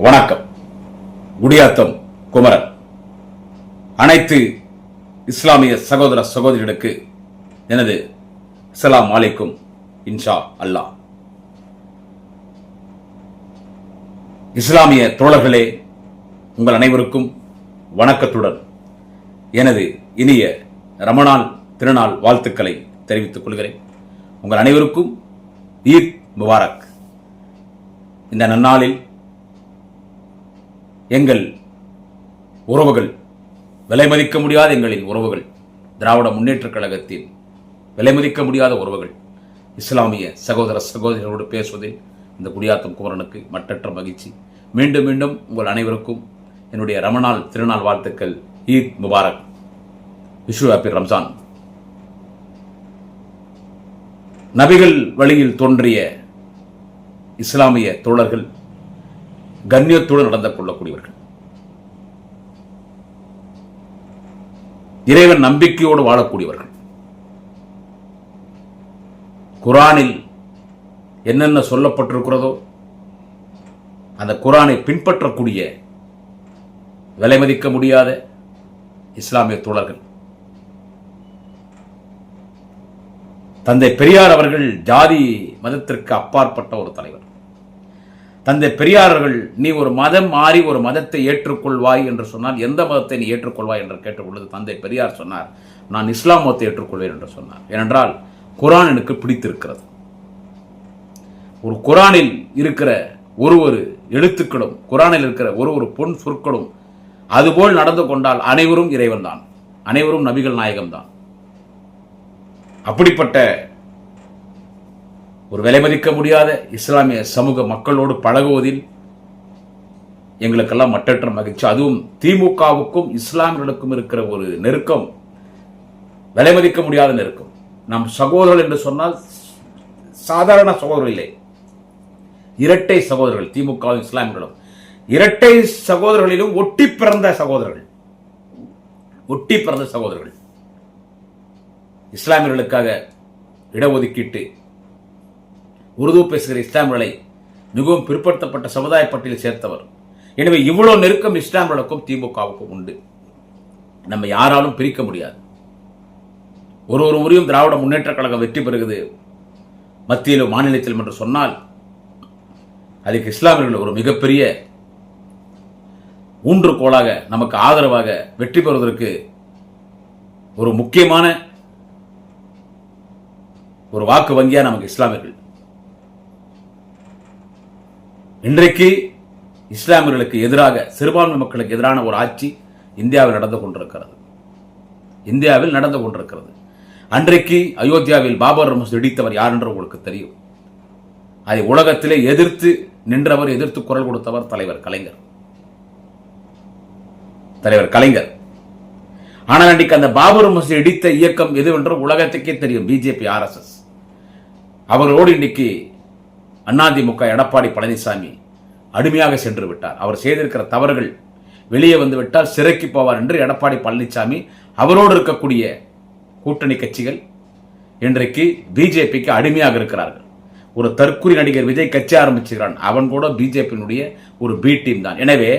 வணக்கம். குடியாத்தம் குமரன். அனைத்து இஸ்லாமிய சகோதர சகோதரிகளுக்கு எனது அஸ்ஸலாமு அலைக்கும் இன்ஷா அல்லாஹ். இஸ்லாமிய தோழர்களே, உங்கள் அனைவருக்கும் வணக்கத்துடன் எனது இனிய ரமணான் திருநாள் வாழ்த்துக்களை தெரிவித்துக் கொள்கிறேன். உங்கள் அனைவருக்கும் ஈத் முபாரக். இந்த நன்னாளில் எங்கள் உறவுகள், விலைமதிக்க முடியாத எங்களின் உறவுகள், திராவிட முன்னேற்றக் கழகத்தின் விலைமதிக்க முடியாத உறவுகள், இஸ்லாமிய சகோதர சகோதரிகளோடு பேசுவதில் இந்த குடியாத்தம் குமரனுக்கு மட்டற்ற மகிழ்ச்சி. மீண்டும் மீண்டும் உங்கள் அனைவருக்கும் என்னுடைய ரமணான் திருநாள் வாழ்த்துக்கள். ஈத் முபாரக். விஷு ஹாப்பி ரம்ஜான். நபிகள் வழியில் தோன்றிய இஸ்லாமிய தோழர்கள் கண்ணியத்தோடு நடந்து கொள்ளக்கூடியவர்கள், இறைவன் நம்பிக்கையோடு வாழக்கூடியவர்கள், குர்ஆனில் என்னென்ன சொல்லப்பட்டிருக்கிறதோ அந்த குர்ஆனை பின்பற்றக்கூடிய விலைமதிக்க முடியாத இஸ்லாமிய தோழர்கள். தந்தை பெரியார் அவர்கள் ஜாதி மதத்திற்கு அப்பாற்பட்ட ஒரு தலைவர். தந்தை பெரியார் அவர்கள், நீ ஒரு மதம் மாறி ஒரு மதத்தை ஏற்றுக்கொள்வாய் என்று சொன்னால் எந்த மதத்தை நீ ஏற்றுக்கொள்வாய் என்று கேட்டபொழுது தந்தை பெரியார் சொன்னார், நான் இஸ்லாம் மதத்தை ஏற்றுக்கொள்வேன் என்று சொன்னார். ஏனென்றால் குர்ஆன் எனக்கு பிடித்திருக்கிறது. ஒரு குர்ஆனில் இருக்கிற ஒரு எழுத்துக்களும், குர்ஆனில் இருக்கிற ஒரு பொன் சொற்களும் அதுபோல் நடந்து கொண்டால் அனைவரும் இறைவன் தான், அனைவரும் நபிகள் நாயகம் தான். அப்படிப்பட்ட ஒரு விலைமதிக்க முடியாத இஸ்லாமிய சமூக மக்களோடு பழகுவதில் எங்களுக்கெல்லாம் மட்டற்ற மகிழ்ச்சி. அதுவும் திமுகவுக்கும் இஸ்லாமியர்களுக்கும் இருக்கிற ஒரு நெருக்கம் விலைமதிக்க முடியாத நெருக்கம். நம் சகோதரர்கள் என்று சொன்னால் சாதாரண சகோதரர்கள் இல்லை, இரட்டை சகோதரர்கள். திமுகவும் இஸ்லாமியர்களும் இரட்டை சகோதரர்களிலும் ஒட்டி பிறந்த சகோதரர்கள், ஒட்டி பிறந்த சகோதரர்கள். இஸ்லாமியர்களுக்காக இடஒதுக்கீட்டு, உருது பேசுகிற இஸ்லாமியர்களை மிகவும் பிற்படுத்தப்பட்ட சமுதாய பட்டியலில் சேர்த்தவர். எனவே இவ்வளவு நெருக்கம் இஸ்லாமியர்களுக்கும் திமுகவுக்கும் உண்டு. நம்ம யாராலும் பிரிக்க முடியாது. ஒரு முறையும் திராவிட முன்னேற்ற கழகம் வெற்றி பெறுகிறது மத்தியிலும் மாநிலத்திலும் என்று சொன்னால் அதுக்கு இஸ்லாமியர்கள் ஒரு மிகப்பெரிய ஊன்றுகோலாக, நமக்கு ஆதரவாக வெற்றி பெறுவதற்கு ஒரு முக்கியமான ஒரு வாக்கு வங்கியா நமக்கு இஸ்லாமியர்கள். இன்றைக்கு இஸ்லாமியர்களுக்கு எதிராக, சிறுபான்மை மக்களுக்கு எதிரான ஒரு ஆட்சி இந்தியாவில் நடந்து கொண்டிருக்கிறது. இந்தியாவில் நடந்து கொண்டிருக்கிறது. அன்றைக்கு அயோத்தியாவில் பாபர் மசூதி இடித்தவர் யார் என்று உங்களுக்கு தெரியும். அதை உலகத்திலே எதிர்த்து நின்றவர், எதிர்த்து குரல் கொடுத்தவர் தலைவர் கலைஞர். ஆனால் அன்றைக்கு அந்த பாபர் மசூதி இடித்த இயக்கம் எதுவென்று உலகத்துக்கே தெரியும். BJP, RSS. அவர்களோடு இன்னைக்கு அதிமுக எடப்பாடி பழனிசாமி அடிமையாக சென்று விட்டார். அவர் செய்திருக்கிற தவறுகள் வெளியே வந்து விட்டால் சிறைக்கு போவார் என்று எடப்பாடி பழனிசாமி, அவரோடு இருக்கக்கூடிய கூட்டணி கட்சிகள் இன்றைக்கு பிஜேபிக்கு அடிமையாக இருக்கிறார்கள். ஒரு தற்குறி நடிகர் விஜய் கட்சி ஆரம்பிச்சுகிறான், அவன் கூட பிஜேபியினுடைய ஒரு பி டீம் தான். எனவே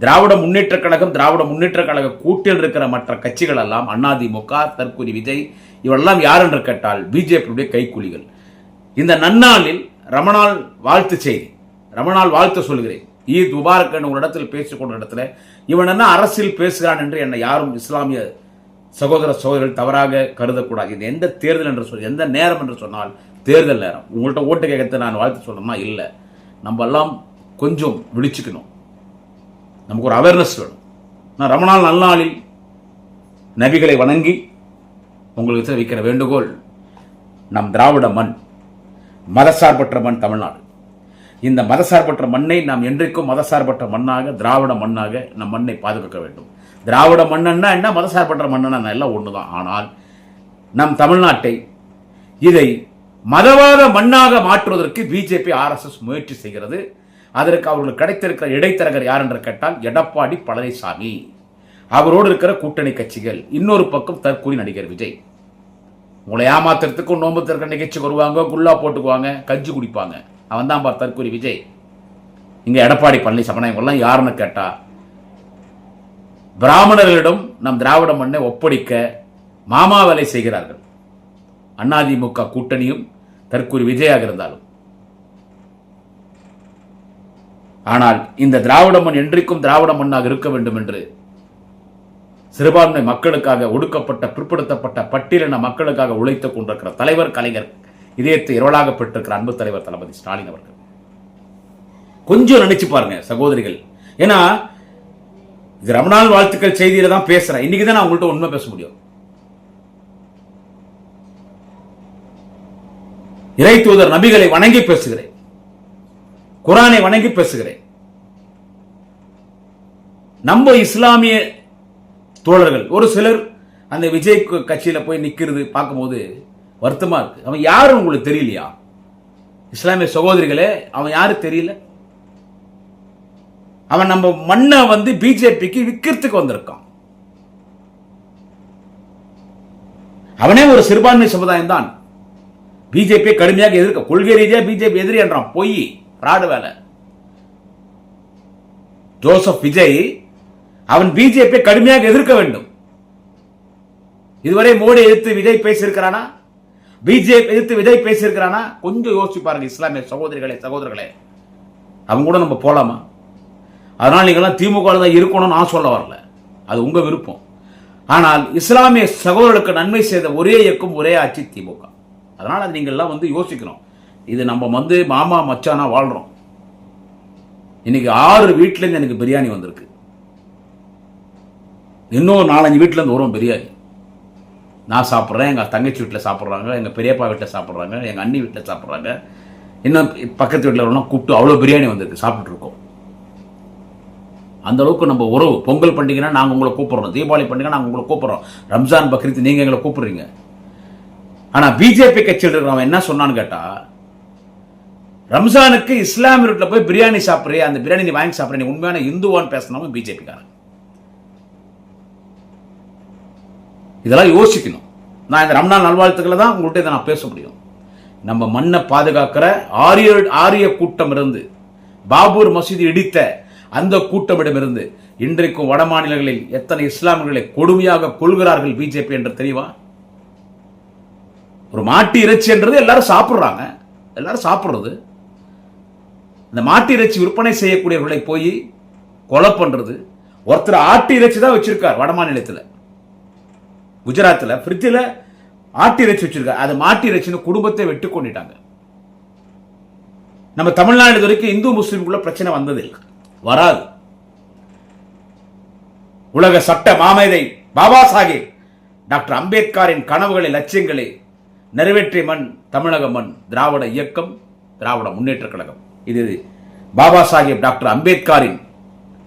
திராவிட முன்னேற்ற கழகம், திராவிட முன்னேற்ற கழக கூட்டில் இருக்கிற மற்ற கட்சிகள் எல்லாம், அதிமுக, தற்குறி விஜய், இவரெல்லாம் யார் என்று கேட்டால் பிஜேபியுடைய கைக்கூலிகள். இந்த நன்னாளில் ரமணான் வாழ்த்து செய்தி, ரமணான் வாழ்த்து சொல்கிறேன். ஈத் முபாரக் என்ற ஒரு இடத்தில் பேசிக்கொண்ட இடத்துல இவன் என்ன அரசியல் பேசுகிறான் என்று என்னை யாரும் இஸ்லாமிய சகோதர சகோதரர்கள் தவறாக கருதக்கூடாது. இது எந்த தேர்தல் என்று சொல்லி, எந்த நேரம் என்று சொன்னால் தேர்தல் நேரம். உங்கள்கிட்ட ஓட்டு கேட்கறது நான் வாழ்த்து சொல்லணும்னா இல்லை. நம்ம எல்லாம் கொஞ்சம் விழிச்சுக்கணும், நமக்கு ஒரு அவேர்னஸ் வேணும். நான் ரமணான் நல்நாளில் நபிகளை வணங்கி உங்களுக்கு வைக்கிற வேண்டுகோள், நம் திராவிட மண் மதசார்பற்ற மண் தமிழ்நாடு. இந்த மதசார்பற்ற மண்ணை நாம் என்றைக்கும் மதசார்பற்ற மண்ணாக, திராவிட மண்ணாக நம் மண்ணை பாதுகாக்க வேண்டும். திராவிட மண்ணன்னா என்ன, மதசார்பற்ற மண்ணன்னா எல்லாம் ஒண்ணுதான். ஆனால் நம் தமிழ்நாட்டை இதை மதவாத மண்ணாக மாற்றுவதற்கு பிஜேபி, RSS முயற்சி செய்கிறது. அதற்கு அவர்களுக்கு கிடைத்திருக்கிற இடைத்தரகர் யார் என்று கேட்டால் எடப்பாடி பழனிசாமி, அவரோடு இருக்கிற கூட்டணி கட்சிகள். இன்னொரு பக்கம் தற்கூரி நடிகர் விஜய். உங்களை ஏமாத்துறதுக்கும் நோம்பு திறக்க நிகழ்ச்சி வருவாங்க, குல்லா போட்டுக்குவாங்க, கஞ்சி குடிப்பாங்க. அவன் தான் தற்கூரி விஜய். இங்க எடப்பாடி பழனிசாமி இவங்கெல்லாம் யாருன்னு கேட்டா பிராமணர்களிடம் நம் திராவிட மண்ணை ஒப்படைக்க மாமா வேலை செய்கிறார்கள். அதிமுக கூட்டணியும் தற்கூரி விஜயாக இருந்தாலும். ஆனால் இந்த திராவிட மண் என்றைக்கும் திராவிட மண்ணாக இருக்க வேண்டும் என்று சிறுபான்மை மக்களுக்காக, ஒடுக்கப்பட்ட பிற்படுத்தப்பட்ட பட்டியலின மக்களுக்காக உழைத்துக் கொண்டிருக்கிற தலைவர் கலைஞர் இதயத்தை இரவலாக பெற்றிருக்கிற அன்பு தலைவர் தளபதி ஸ்டாலின் அவர்கள். கொஞ்சம் நினைச்சு பாருங்க சகோதரிகள். ஏன்னா இது ரமணான் வாழ்த்துக்கள் செய்தியில தான் பேசுறேன். இன்னைக்கு தான் நான் உங்கள்கிட்ட உண்மை பேச முடியும். இறை தூதர் நபிகளை வணங்கி பேசுகிறேன், குரானை வணங்கி பேசுகிறேன். நம்ம இஸ்லாமிய தோழர்கள் ஒரு சிலர் அந்த விஜய் கட்சியில போய் நிக்கிறது பார்க்கும்போது வருத்தமா இருக்கு. அவன் யாரு உங்களுக்கு தெரியலையா? இஸ்லாமிய சகோதரிகளே, அவன் யாரு தெரியல? அவன் நம்ம மண்ணை வந்து பிஜேபிக்கு விற்கிறதுக்கு வந்திருக்கான். அவனே ஒரு சிறுபான்மை சமுதாயம் தான். பிஜேபி கடுமையாக எதிர்க்க, கொள்கை ரீதியாக பிஜேபி எதிரி என்றான். பொய், பிராடு வேலை. ஜோசப் விஜய் அவன் பிஜேபி கடுமையாக எதிர்க்க வேண்டும். இதுவரை மோடி எதிர்த்து விஜய் பேசியிருக்கிறானா? பிஜேபி எதிர்த்து விஜய் பேசியிருக்கிறானா? கொஞ்சம் யோசிச்சு பாருங்க இஸ்லாமிய சகோதரிகளே, சகோதரர்களே. அவங்க கூட நம்ம போலாமா? அதனால் நீங்களாம் திமுக தான் இருக்கணும்னு நான் சொல்ல வரல, அது உங்க விருப்பம். ஆனால் இஸ்லாமிய சகோதரர்களுக்கு நன்மை செய்த ஒரே இயக்கம், ஒரே ஆட்சி திமுக. அதனால நீங்கள்லாம் வந்து யோசிக்கணும். இது நம்ம வந்து மாமா மச்சானா வாழ்றோம். இன்னைக்கு 6 வீட்டுல இருந்து எனக்கு பிரியாணி வந்திருக்கு. இன்னும் 4-5 வீட்டுல இருந்து வரும் பிரியாணி. நான் சாப்பிட்றேன், எங்க தங்கச்சி வீட்டில் சாப்பிட்றாங்க, எங்க பெரியப்பா வீட்டில் சாப்பிட்றாங்க, எங்க அண்ணி வீட்டில் சாப்பிட்றாங்க, இன்னும் பக்கத்து வீட்டில் கூப்பிட்டு அவ்வளோ பிரியாணி வந்திருக்கு, சாப்பிட்டு இருக்கோம். அந்த அளவுக்கு நம்ம உறவு. பொங்கல் பண்டிகைனா நாங்கள் உங்களை கூப்பிடுறோம், தீபாவளி பண்டிகை நாங்கள் உங்களை கூப்பிடுறோம், ரம்ஜான் பக்ரீத் நீங்க எங்களை கூப்பிடுறீங்க. ஆனா பிஜேபி கட்சியில் இருக்கிறவன் என்ன சொன்னான்னு கேட்டா, ரம்ஜானுக்கு இஸ்லாமிய வீட்டில் போய் பிரியாணி சாப்பிட்றே, அந்த பிரியாணி நீ வாங்கி சாப்பிட்ற, நீ உண்மையான இந்துவான்னு பேசினவங்க பிஜேபிக்காரன். இதெல்லாம் யோசிக்கணும். நான் இந்த ரம்ஜான் நல்வாழ்த்துக்களை தான் உங்கள்கிட்ட இதை நான் பேச முடியும். நம்ம மண்ணை பாதுகாக்கிற ஆரிய கூட்டம் இருந்து, பாபூர் மசூதி இடித்த அந்த கூட்டமிடமிருந்து இன்றைக்கும் வட மாநிலங்களில் எத்தனை இஸ்லாமியர்களை கொடுமையாக கொள்கிறார்கள் பிஜேபி என்று தெரியுமா? ஒரு மாட்டு இறைச்சி என்றது எல்லாரும் சாப்பிடுறாங்க, எல்லாரும் சாப்பிடுறது. இந்த மாட்டு இறைச்சி விற்பனை செய்யக்கூடியவர்களை போய் கொலை பண்றது. ஒருத்தர் ஆட்டு இறைச்சி தான் வச்சிருக்கார் வட மாநிலத்தில், குஜராத்தில் ஃப்ரிட்ஜில் ஆட்டு இறைச்சி வச்சிருக்காரு. அது மாட்டு இறைச்சின்னு குடும்பத்தை வெட்டு கொண்டுட்டாங்க. நம்ம தமிழ்நாடு வரைக்கும் இந்து முஸ்லீம்குள்ள பிரச்சனை வந்ததில்லை, வராது. உலக சட்ட மாமேதை பாபா சாஹேப் டாக்டர் அம்பேத்கரின் கனவுகளை, லட்சியங்களை நிறைவேற்றிய மண் தமிழக மண். திராவிட இயக்கம், திராவிட முன்னேற்ற கழகம். இது பாபா சாஹேப் டாக்டர் அம்பேத்கரின்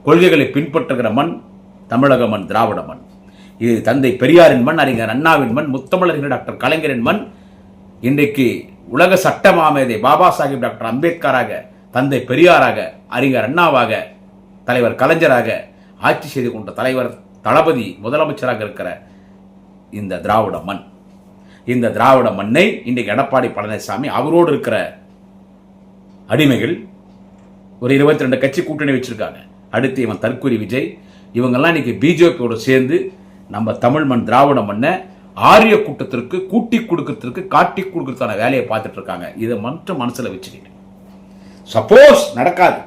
கொள்கைகளை பின்பற்றுகிற மண் தமிழக மண், திராவிட மண். இது தந்தை பெரியாரின் மண், அறிஞர் அண்ணாவின் மண், முத்தமிழறிஞர் டாக்டர் கலைஞரின் மண். இன்றைக்கு உலக சட்ட மாமேதை பாபா சாஹேப் டாக்டர் அம்பேத்கராக, தந்தை பெரியாராக, அறிஞர் அண்ணாவாக, தலைவர் கலைஞராக ஆட்சி செய்து கொண்ட தலைவர் தளபதி முதலமைச்சராக இருக்கிற இந்த திராவிட மண். இந்த திராவிட மண்ணை இன்றைக்கு எடப்பாடி பழனிசாமி, அவரோடு இருக்கிற அடிமைகள் ஒரு 22 கட்சி கூட்டணி வச்சிருக்காங்க. அடுத்து இவன் தற்கூரி விஜய், இவங்கெல்லாம் இன்னைக்கு பிஜேபியோடு சேர்ந்து நம்ம தமிழ் மண், திராவிட மண்ணை ஆரிய கூட்டத்திற்கு கூட்டி கொடுக்கறதுக்கு, காட்டி கொடுக்கறதுக்கான வேலையை பார்த்துட்டு இருக்காங்க. இதை மட்டும் மனசுல வச்சுக்கிட்டு, சப்போஸ் நடக்காது,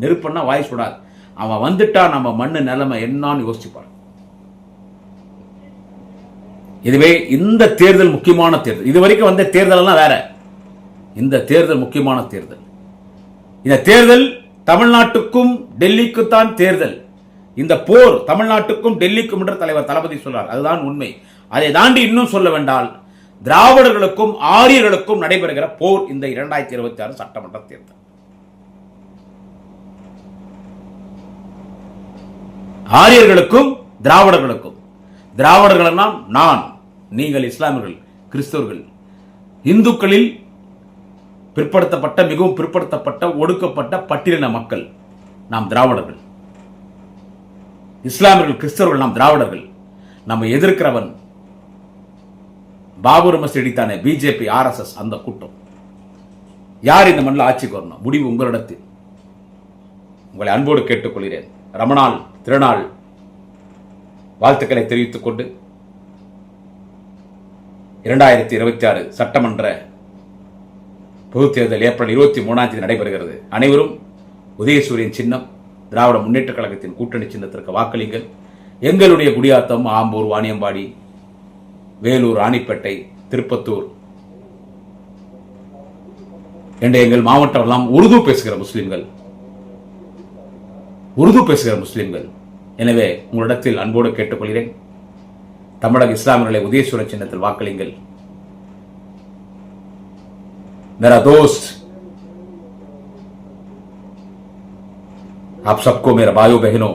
நெருப்புன்னா வாய் சுடாது, அவன் வந்துட்டா நம்ம மண்ணு நிலைமை என்னன்னு யோசிச்சுப்பாரு. இதுவே இந்த தேர்தல் முக்கியமான தேர்தல். இது வரைக்கும் வந்த தேர்தல் எல்லாம் வேற, இந்த தேர்தல் முக்கியமான தேர்தல். இந்த தேர்தல் தமிழ்நாட்டுக்கும் டெல்லிக்குத்தான் தேர்தல். இந்த போர் தமிழ்நாட்டுக்கும் டெல்லிக்கும் என்று தலைவர் தளபதி சொல்றார், அதுதான் உண்மை. அதை தாண்டி இன்னும் சொல்ல வேண்டால் திராவிடர்களுக்கும் ஆரியர்களுக்கும் நடைபெறுகிற போர் இந்த 2026 சட்டமன்ற தேர்தல். ஆரியர்களுக்கும் திராவிடர்களுக்கும். திராவிடர்கள் நான், நீங்கள் இஸ்லாமியர்கள், கிறிஸ்தவர்கள், இந்துக்களில் பிற்படுத்தப்பட்ட, மிகவும் பிற்படுத்தப்பட்ட, ஒடுக்கப்பட்ட பட்டியலின மக்கள் நாம் திராவிடர்கள். இஸ்லாமியர்கள், கிறிஸ்தவர்கள் நாம் திராவிடர்கள். நம்ம எதிர்க்கிறவன் பாபர் மசூதி இடித்தானே பிஜேபி, ஆர்எஸ்எஸ், அந்த கூட்டம். யார் இந்த மண்ணில் ஆட்சிக்கு வரணும்? முடிவு உங்களிடத்தில். உங்களை அன்போடு கேட்டுக்கொள்கிறேன். ரமணான் திருநாள் வாழ்த்துக்களை தெரிவித்துக் கொண்டு 2026 சட்டமன்ற பொதுத் தேர்தல் ஏப்ரல் 23 நடைபெறுகிறது. அனைவரும் உதயசூரியன் சின்னம் திராவிட முன்னேற்ற கழகத்தின் கூட்டணி சின்னத்திற்கு வாக்களிங்கள். எங்களுடைய குடியாத்தம், ஆம்பூர், வாணியம்பாடி, வேலூர், ராணிப்பேட்டை, திருப்பத்தூர் என்ற எங்கள் மாவட்டம் எல்லாம் உருது பேசுகிற முஸ்லிம்கள். எனவே உங்களிடத்தில் அன்போடு கேட்டுக்கொள்கிறேன். தமிழக இஸ்லாமியர்களை உதயசூரியன் சின்னத்தில் வாக்களிங்கள். मेरा दोस्त, आप सबको मेरा भाइयों बहनों,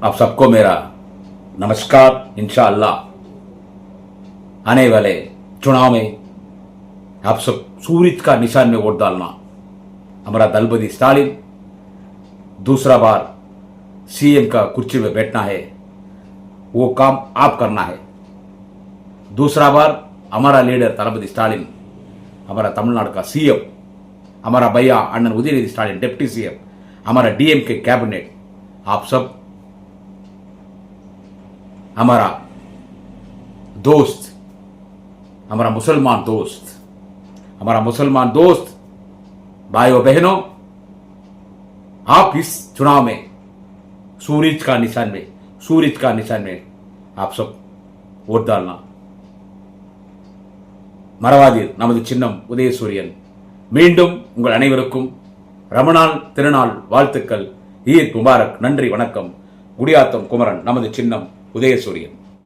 आप सबको मेरा नमस्कार. इंशाअल्लाह आने वाले चुनाव में आप सब सूरज का निशान में वोट डालना. हमारा दलपति स्टालिन दूसरा बार सीएम का कुर्सी में बैठना है, वो काम आप करना है. दूसरा बार हमारा लीडर दलपति स्टालिन, हमारा तमिलनाडु का सीएम, हमारा भैया अण्णन उदयनिधि स्टालिन डिप्टी सीएम, हमारा डीएमके कैबिनेट, आप सब हमारा दोस्त, हमारा मुसलमान दोस्त भाइयों बहनों, आप इस चुनाव में सूरज का निशान में आप सब वोट डालना. மறவாதீர், நமது சின்னம் உதயசூரியன். மீண்டும் உங்கள் அனைவருக்கும் ரமணான் திருநாள் வாழ்த்துக்கள். ஈத் முபாரக். நன்றி, வணக்கம். குடியாத்தம் குமரன். நமது சின்னம் உதயசூரியன்.